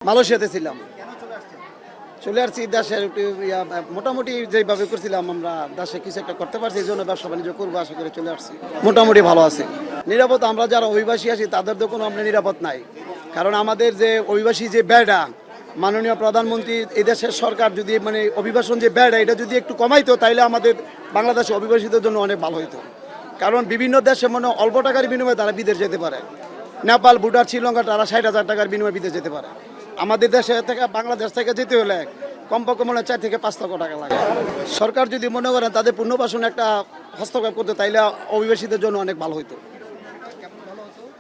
মালয়েশিয়াতে ছিলাম। চলে আসছি দেশের মোটামুটি যেভাবে করছিলাম আমরা দেশে কিছু একটা করতে পারছি, এই জন্য ব্যবসা বাণিজ্য করবো আশা করে চলে আসছি। মোটামুটি ভালো আছে। নিরাপদ আমরা যারা অভিবাসী আছি তাদের তো কোনো আমরা নিরাপদ নাই, কারণ আমাদের যে অভিবাসী যে ব্যয়টা মাননীয় প্রধানমন্ত্রী এই দেশের সরকার যদি মানে অভিবাসন যে ব্যয়টা এটা যদি একটু কমাইতো তাইলে আমাদের বাংলাদেশে অভিবাসীদের জন্য অনেক ভালো হতো। কারণ বিভিন্ন দেশে মনে অল্প টাকার বিনিময়ে তারা বিদেশ যেতে পারে। নেপাল, ভুটান, শ্রীলঙ্কা তারা 60,000 টাকার বিনিময়ে বিদেশ যেতে পারে। আমাদের দেশে থেকে বাংলাদেশ থেকে যেতে হলে কমপক্ষে মনে হয় 4 থেকে 5 লক্ষ টাকা লাগে। সরকার যদি মনে করেন তাদের পুনর্বাসন একটা হস্তক্ষেপ করতে তাইলে অভিবাসীদের জন্য অনেক ভালো হতো।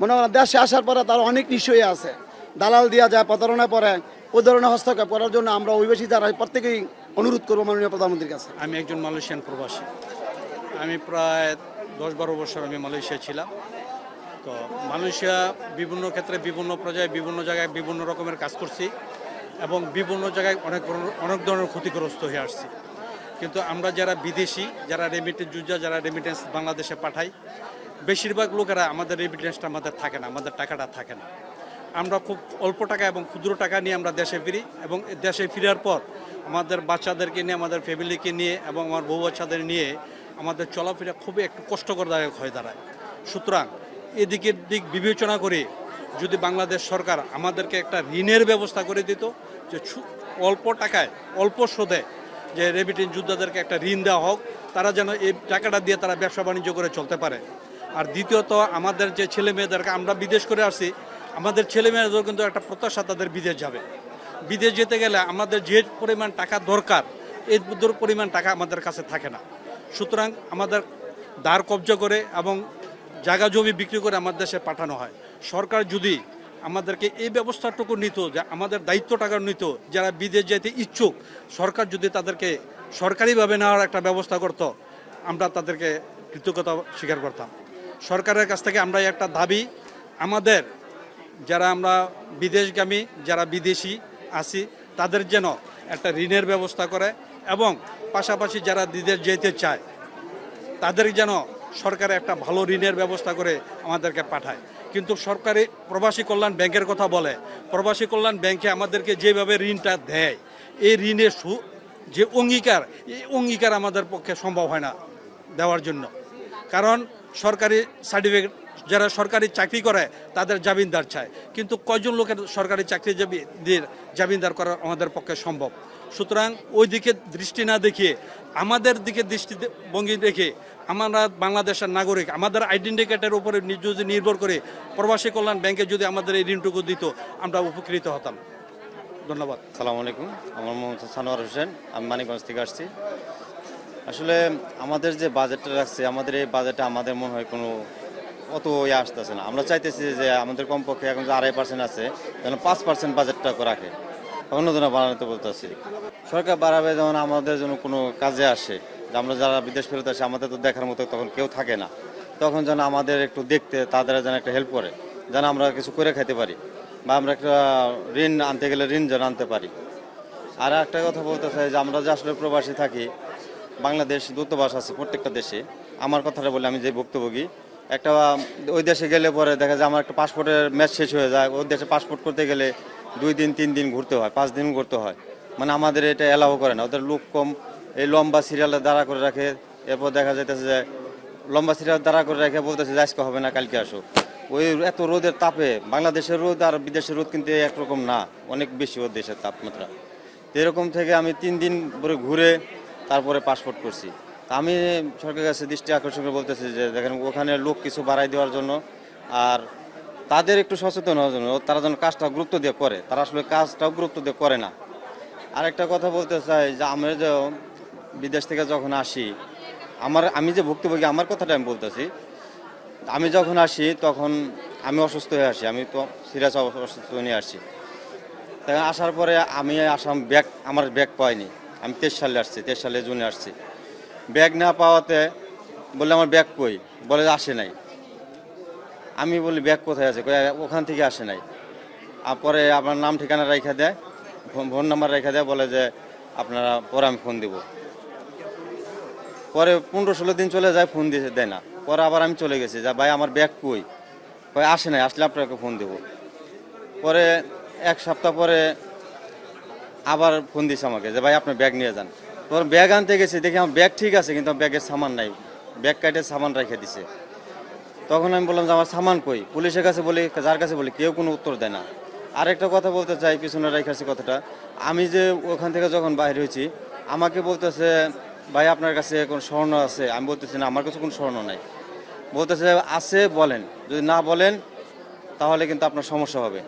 মনে করেন দেশে আসার পরে তার অনেক নিশ্চয়ই আছে, দালাল দেওয়া যায়, প্রতারণা পরে ওই ধরনের হস্তক্ষেপ করার জন্য আমরা অভিবাসী যারা প্রত্যেকেই অনুরোধ করবো মাননীয় প্রধানমন্ত্রীর কাছে। আমি একজন মালয়েশিয়ান প্রবাসী। আমি প্রায় 10-12 বছর আমি মালয়েশিয়া ছিলাম। তো মালয়েশিয়া বিভিন্ন ক্ষেত্রে বিভিন্ন পর্যায়ে বিভিন্ন জায়গায় বিভিন্ন রকমের কাজ করছি এবং বিভিন্ন জায়গায় অনেক ধরনের ক্ষতিগ্রস্ত হয়ে আসছি। কিন্তু আমরা যারা বিদেশি, যারা রেমিটেন্স যোদ্ধা, যারা রেমিটেন্স বাংলাদেশে পাঠাই, বেশিরভাগ লোকেরা আমাদের রেমিটেন্সটা আমাদের থাকে না, আমাদের টাকাটা থাকে না। আমরা খুব অল্প টাকা এবং ক্ষুদ্র টাকা নিয়ে আমরা দেশে ফিরি এবং দেশে ফেরার পর আমাদের বাচ্চাদেরকে নিয়ে, আমাদের ফ্যামিলিকে নিয়ে এবং আমার বউ বাচ্চাদের নিয়ে আমাদের চলাফেরা খুবই একটু কষ্টকরদায়ক হয়ে দাঁড়ায়। সুতরাং এদিকের দিক বিবেচনা করে যদি বাংলাদেশ সরকার আমাদেরকে একটা ঋণের ব্যবস্থা করে দিত, যে অল্প টাকায় অল্প সুদে যে রেমিটেন্স যোদ্ধাদেরকে একটা ঋণ দেওয়া হোক, তারা যেন এই টাকাটা দিয়ে তারা ব্যবসা বাণিজ্য করে চলতে পারে। আর দ্বিতীয়ত আমাদের যে ছেলে মেয়েদেরকে আমরা বিদেশ করে আসছি, আমাদের ছেলে মেয়েদের কিন্তু একটা প্রত্যাশা তাদের বিদেশ যাবে। বিদেশ যেতে গেলে আমাদের যে পরিমাণ টাকা দরকার এই পরিমাণ টাকা আমাদের কাছে থাকে না। সুতরাং আমাদের দ্বার কবজা করে এবং জায়গা জমি বিক্রি করে আমাদের দেশে পাঠানো হয়। সরকার যদি আমাদেরকে এই ব্যবস্থাটুকু নিত, যে আমাদের দায়িত্ব টাকা নিত, যারা বিদেশ যেতে ইচ্ছুক, সরকার যদি তাদেরকে সরকারিভাবে নেওয়ার একটা ব্যবস্থা করত, আমরা তাদেরকে কৃতজ্ঞতা স্বীকার করতাম। সরকারের কাছ থেকে আমরা একটা দাবি, আমাদের যারা আমরা বিদেশগামী, যারা বিদেশি আছি, তাদের যেন একটা ঋণের ব্যবস্থা করে এবং পাশাপাশি যারা বিদেশ যেতে চায় তাদের যেন সরকার একটা ভালো ঋণের ব্যবস্থা করে আমাদেরকে পাঠায়। কিন্তু সরকারি প্রবাসী কল্যাণ ব্যাংকের কথা বলে, প্রবাসী কল্যাণ ব্যাংকে আমাদেরকে যেভাবে ঋণটা দেয়, এই ঋণের যে অঙ্গীকার, এই অঙ্গীকার আমাদের পক্ষে সম্ভব হয় না দেওয়ার জন্য। কারণ সরকারি সার্টিফিকেট, যারা সরকারি চাকরি করে তাদের জামিনদার চায়, কিন্তু কয়জন লোকের সরকারি চাকরি জামিনদার করা আমাদের পক্ষে সম্ভব। সুতরাং ওই দিকে দৃষ্টি না দেখিয়ে আমাদের দিকে দৃষ্টিভঙ্গি রেখে আমরা বাংলাদেশের নাগরিক, আমাদের আইডেন্টি কার্ডের উপরে যদি নির্ভর করে প্রবাসী কল্যাণ ব্যাংকে যদি আমাদের এই ঋণটুকু দিত, আমরা উপকৃত হতাম। ধন্যবাদ। আসসালামু আলাইকুম, আমার মোহাম্মদ সানোয়ার হোসেন, আমি মানিকগঞ্জ থেকে আসছি। আসলে আমাদের যে বাজেটটা রাখছে, আমাদের এই বাজেটটা আমাদের মনে হয় কোনো অত আসতেছে না। আমরা চাইতেছি যে আমাদের কমপক্ষে এখন যে 2.5% আছে, যেন 5% বাজেটটা রাখে, অন্যজনে বানাতে বলতেছি। সরকার বাড়াবে যেমন আমাদের জন্য কোনো কাজে আসে, যে আমরা যারা বিদেশ ফেরত আসে আমাদের তো দেখার মতো তখন কেউ থাকে না, তখন যেন আমাদের একটু দেখতে তাদের যেন একটা হেল্প করে, যেন আমরা কিছু করে খাইতে পারি, বা আমরা একটা ঋণ আনতে গেলে ঋণ যেন আনতে পারি। আর একটা কথা বলতে চাই যে আমরা যে আসলে প্রবাসী থাকি, বাংলাদেশ দূতাবাস আছে প্রত্যেকটা দেশে। আমার কথাটা বলে আমি যে ভুক্তভোগী, একটা ওই দেশে গেলে পরে দেখা যায় আমার একটা পাসপোর্টের ম্যাচ শেষ হয়ে যায়, ওই দেশে পাসপোর্ট করতে গেলে 2 দিন 3 দিন ঘুরতে হয়, 5 দিন ঘুরতে হয়। মানে আমাদের এটা অ্যালাউ করে না, ওদের লোক কম, এই লম্বা সিরিয়ালে দাঁড়া করে রাখে। এরপর দেখা যাইতেছে যে লম্বা সিরিয়াল দাঁড়া করে রেখে বলতেছে যে আজকে হবে না, কালকে আসো। ওই এত রোদের তাপে, বাংলাদেশের রোদ আর বিদেশের রোদ কিন্তু একরকম না, অনেক বেশি ওর দেশের তাপমাত্রা। এরকম থেকে আমি 3 দিন পরে ঘুরে তারপরে পাসপোর্ট করছি। তা আমি সরকারের কাছে দৃষ্টি আকর্ষণ করে বলতেছি যে দেখেন, ওখানে লোক কিছু বাড়াই দেওয়ার জন্য আর তাদের একটু সচেতন হওয়ার জন্য, তারা যেন কাজটা গুরুত্ব দিয়ে করে, তারা আসলে কাজটাও গুরুত্ব দিয়ে করে না। আরেকটা কথা বলতে চাই যে আমরা যে বিদেশ থেকে যখন আসি, আমি যে ভুক্তভোগী, আমার কথাটা আমি বলতেছি। আমি যখন আসি তখন আমি অসুস্থ হয়ে আসি, আমি তো সিরিয়াস অসুস্থ নিয়ে আসি। তখন আসার পরে আমি আমার ব্যাগ পাইনি। আমি 23 সালে আসছি, 23 সালে জুনে আসছি। ব্যাগ না পাওয়াতে বললে আমার ব্যাগ কই, বলে আসে নাই। আমি বলি ব্যাগ কোথায় আছে, ওখান থেকে আসে নাই। পরে আপনার নাম ঠিকানা রেখা দেয়, ফোন নাম্বার রেখা দেয়, বলে যে আপনারা পরে আমি ফোন দিব। পরে 15-16 দিন চলে যায়, ফোন দিয়ে দেয় না। পরে আবার আমি চলে গেছি যে ভাই আমার ব্যাগ কই, আসে নাই, আসলে আপনাকে ফোন দেবো। পরে এক সপ্তাহ পরে আবার ফোন দিছে আমাকে যে ভাই আপনি ব্যাগ নিয়ে যান। তখন ব্যাগ আনতে গেছি, দেখি আমার ব্যাগ ঠিক আছে কিন্তু আমার ব্যাগের সামান নাই, ব্যাগ কাটে সামান রেখে দিছে। তখন আমি বললাম যে আমার সামান কই, পুলিশের কাছে বলি, যার কাছে বলি, কেউ কোনো উত্তর দেয় না। আরেকটা কথা বলতে চাই, পিছনে রেখেছি কথাটা, আমি যে ওখান থেকে যখন বাইরে হয়েছি আমাকে বলতেছে ভাই আপনার কাছে কোনো স্বর্ণ আছে? আমি বলতেছি না, আমার কাছে কোনো স্বর্ণ নাই। বলতেছে আছে, বলেন, যদি না বলেন তাহলে কিন্তু আপনার সমস্যা হবে।